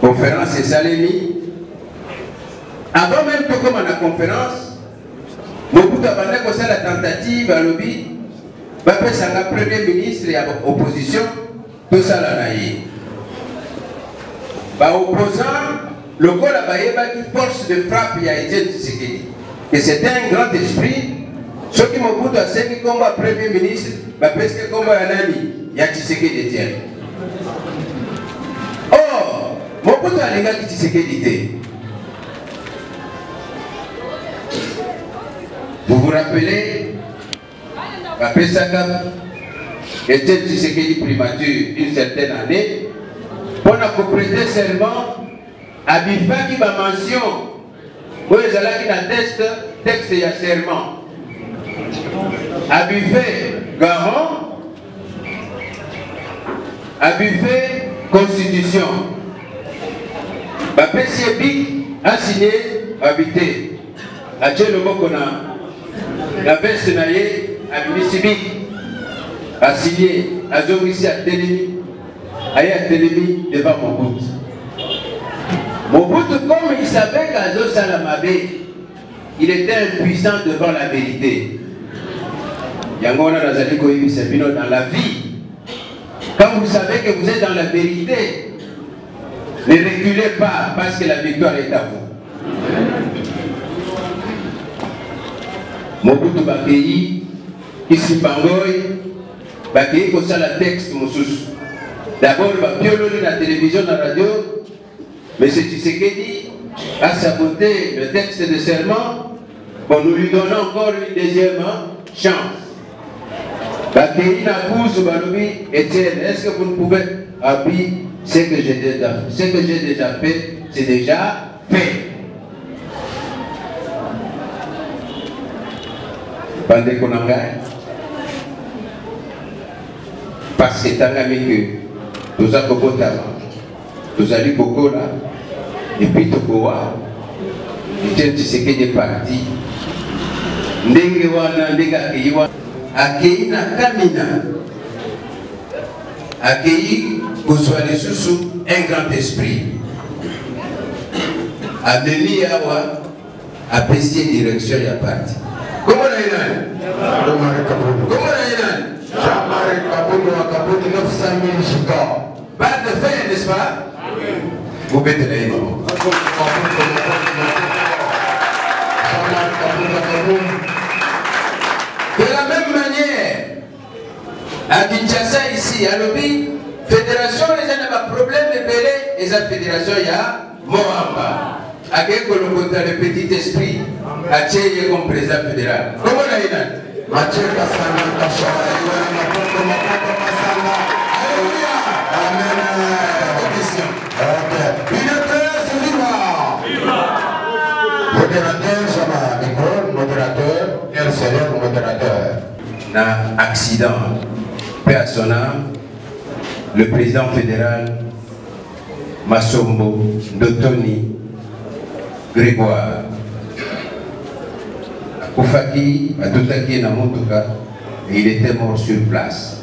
Conférence et Salami. Avant même que comme à la conférence, Mobutu a fait la tentative à l'objet, va faire un premier ministre et opposition, tout ça l'a naïe. Opposant, le col a qui force de frappe il y a été Tshisekedi. Et c'était un grand esprit. Ceux qui m'ont dit à ceux qui combattent le Premier ministre, parce que combat un ami, il y a Tshisekedi d'Etienne. Or, Mobutu a les gars qui Tshisekedi. Vous vous rappelez, après ça, Etienne Tshisekedi primature une certaine année, on a prêté serment à Bifa qui m'a mention, où ils allaient qui atteste texte et serment. À Buffet garant, à Buffet constitution. Bapessie Bic a signé habité. À Tchelobokona, la veste naïe à Municibic a signé à Zorissi à Télémi, à Télémi devant Mobutu. Mobutu, comme il savait qu'à Zosalamabé, il était impuissant devant la vérité. Yangona Nazaliko Ibisabino dans la vie. Quand vous savez que vous êtes dans la vérité, ne reculez pas parce que la victoire est à vous. Mobutu Bakei, ici Bangoy, Bakei comme ça la texte Moussous. D'abord, Bapiolo la télévision, la radio, M. Tshisekedi a saboté le texte de serment. Bon, nous lui donnons encore une deuxième chance. Bakei Nakous Balobi, Etienne, est-ce que vous ne pouvez appuyer ce que j'ai déjà fait, c'est déjà fait. Pendant qu'on en gagne, parce que tant que nous avons beaucoup de nous avons beaucoup là, et puis Tokoa, Etienne Tshisekedi est parti. Ndenge wana ndenge akeiwa akei na kamina akei kozwa lisusu un grand esprit amemi awa apesi direction ya parti Comment on a Comment on a Jean-Marie Kaboul ou Kaboul 900 000 gigas. Pas de fait, n'est-ce pas? Vous mettez les mains. De la même manière, à Kinshasa ici, à l'Obi, fédération, les gens n'ont pas de problème de belé, et cette fédération, il y a Mohamba. À quel que le petit esprit, à Tchéye comme président fédéral. Comment on a eu là? Mathieu Kassana, Kachara, Alléluia. Amen. Modérateur, ça va, Nicole, modérateur, quel célèbre modérateur. Un accident, paix à son âme, le président fédéral Massombo Ndotoni Grégoire Koufaki a tout acquis dans Montouka et il était mort sur place.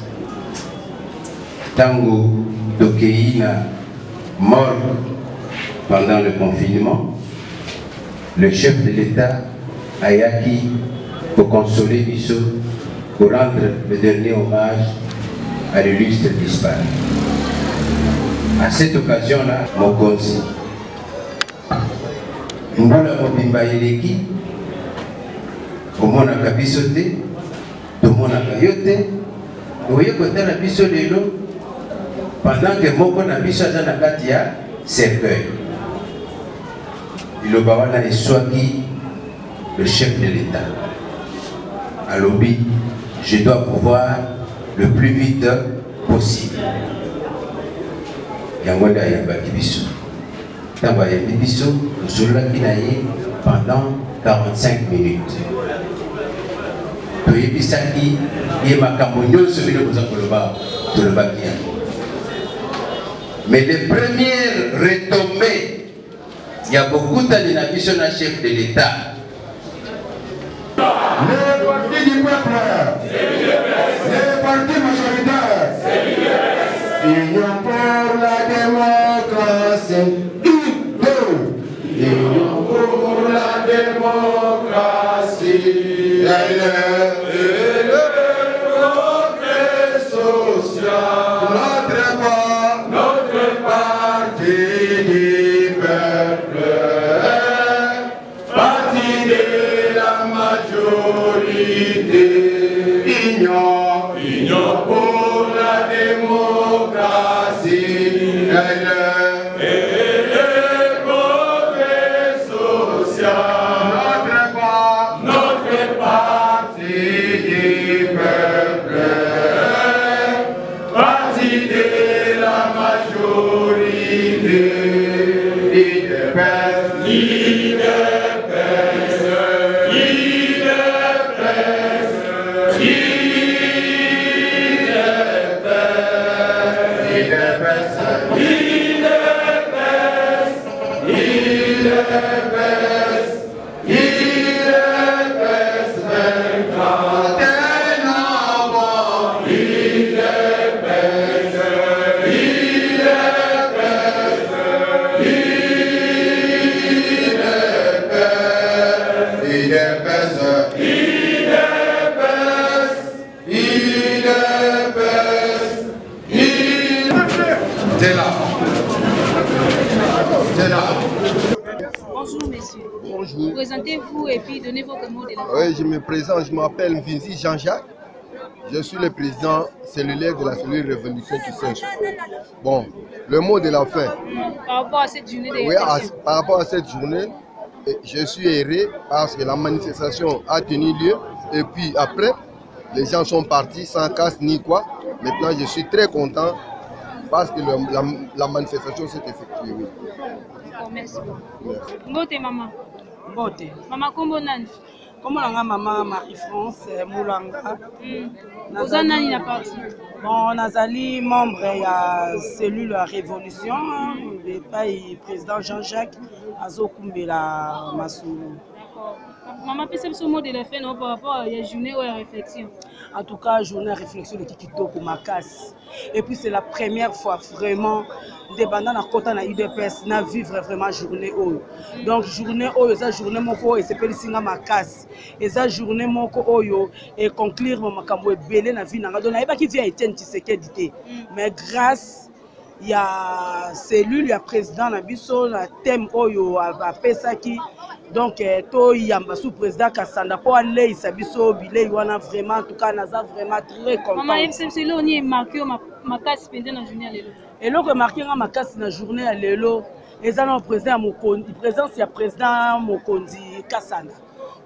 Tango Tokeina mort pendant le confinement, le chef de l'État a acquis pour consoler Bissot, pour rendre le dernier hommage à l'illustre disparu. À cette occasion-là, Mokonzi, Mbula Mobimba Eleki, Omona Kabisote, Tomona Kayote, Oye Kotana Biso Lelo, pendant que Mokona Biso Azana Katia, cercueil. Il obawana Eswaki, le chef de l'État. À l'Obi, je dois pouvoir le plus vite possible. Yangoda Yambaki Biso. Tamba Yambi Biso, nous sommes là pendant 45 minutes. Toyebisaki, Yemakambo, celui de Mozakoloba, Tolobakia. Mais les premières retombées, il y a beaucoup d'animation à chef de l'État. Les partis du peuple, les partis majoritaires, Union pour la démocratie, Union pour la démocratie, et le progrès social, notre parti du peuple, parti de la majorité, Union pour la démocratie, et le progrès social, notre parti du peuple, parti de la majorité, Bonjour messieurs. Bonjour. Présentez-vous et puis donnez vos mots de la fin. Oui, je me présente, je m'appelle Vinzi Jean-Jacques. Je suis le président cellulaire de la cellule Révolution qui s'installe. Bon, le mot de la fin. Par rapport à cette journée de réflexion. Oui, par rapport à cette journée, je suis erré parce que la manifestation a tenu lieu et puis après, les gens sont partis sans casse ni quoi. Maintenant, je suis très content parce que la manifestation s'est effectuée. Oui. Merci beaucoup. Mbote maman. Mbote. Maman kombo nani? Kombo nanga maman Marie-France Moulanga. Oza nani na parti? Bon, nazali membre ya cellule Révolution, et président Jean-Jacques Azokumbela Masulu. D'accord. Maman, peut-être ce mot de la fin par rapport à la journée ou à la réflexion. En tout cas, journée réflexion de Kikitoko Makas. Et puis c'est la première fois vraiment, dépendant de côté de l'UDPS, na vivre vraiment journée oyo. Donc journée oyo, ça journée moko et c'est pas singa Makas. Et ça journée moko oyo et conclure mon makambo belé na vie nanga. Donc na pas qui vient Etienne Tshisekedi. Mais grâce il y a cellule, il y a président Nabiso, la thème oyo a pesaki. Donc to yamba sous président Kassanda pour aller Sabiso bilé wana vraiment en tout cas naza vraiment très content. Maman c'est là on est marqué Makasi pendant la journée à lelo. Et là que marqué Makasi na journée à lelo, et ça le président Mokondi, présence il y a président Mokondi Kassanda.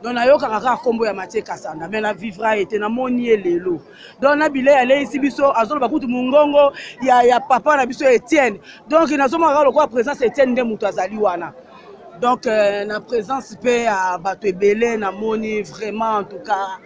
Donc nayoka kaka kombo ya Mathieu Kassanda mais na vivra été na moni lelo. Donc na bilé aller ici biso azolo bakutu mungongo ya papa na biso Etienne. Donc nazoma kaka lokwa présence Etienne nde mutu azali wana. Donc la présence peut à Bato Belé na moni vraiment en tout cas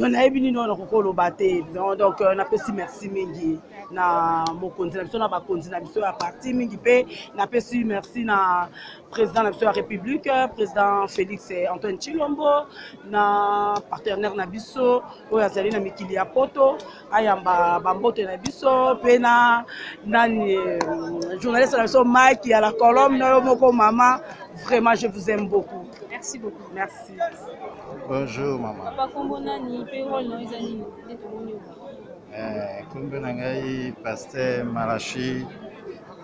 on a bien non kokolo baté donc on a petit merci mingi na mokonzi na biso na bakonzi na biso ya parti mingi pe na petit merci na président na biso ya République président Félix Antoine Tshilombo na partenaire na biso oyo azali na mikili ya poto ayamba bambote na biso pe na nani journaliste na biso Mike à la colonne na moko mama. Vraiment, je vous aime beaucoup. Merci beaucoup. Merci. Bonjour, maman. Papa Kombona ni payroll no izani de tomonyo. Kombona ngai pasteur Malachi,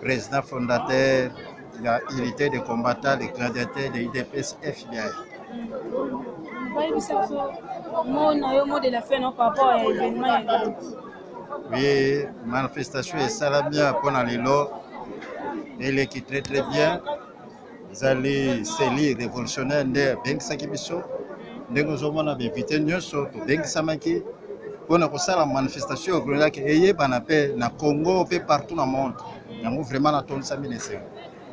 président fondateur de la unité de combattants des gladiateurs de l'UDPS FDI. Mot de la fin non par rapport à l'événement. Oui, manifestation est salamia pour l'élo. Elle est très très bien. Ils allaient s'élire révolutionnaire de Bengisaki Biso. Nous avons invité Nyoso, Bengisamaki, pour la manifestation au Grenada qui est na Congo et partout dans le monde. Nous avons vraiment attendu ça.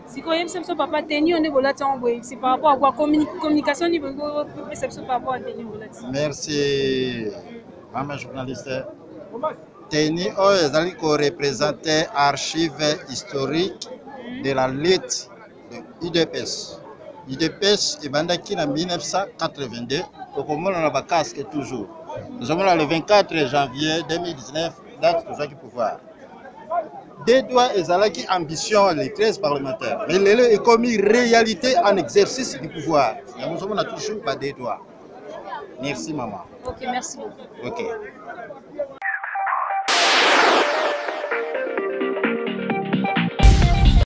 Si vous avez papa tenu, on est c'est par rapport à quoi communication niveau par rapport à tenir. Merci, maman journaliste. Teni Oezali qui représentait archive historique de la lutte de l'UDPS. L'UDPS est bandaki en 1982, au moment où on a casque toujours. Nous sommes le 24 janvier 2019, date de du pouvoir. Des doigts et zalaki ambition les 13 parlementaires. Mais le est commis réalité en exercice du pouvoir. Nous sommes toujours pas des doigts. Merci maman. Ok, merci beaucoup. Ok.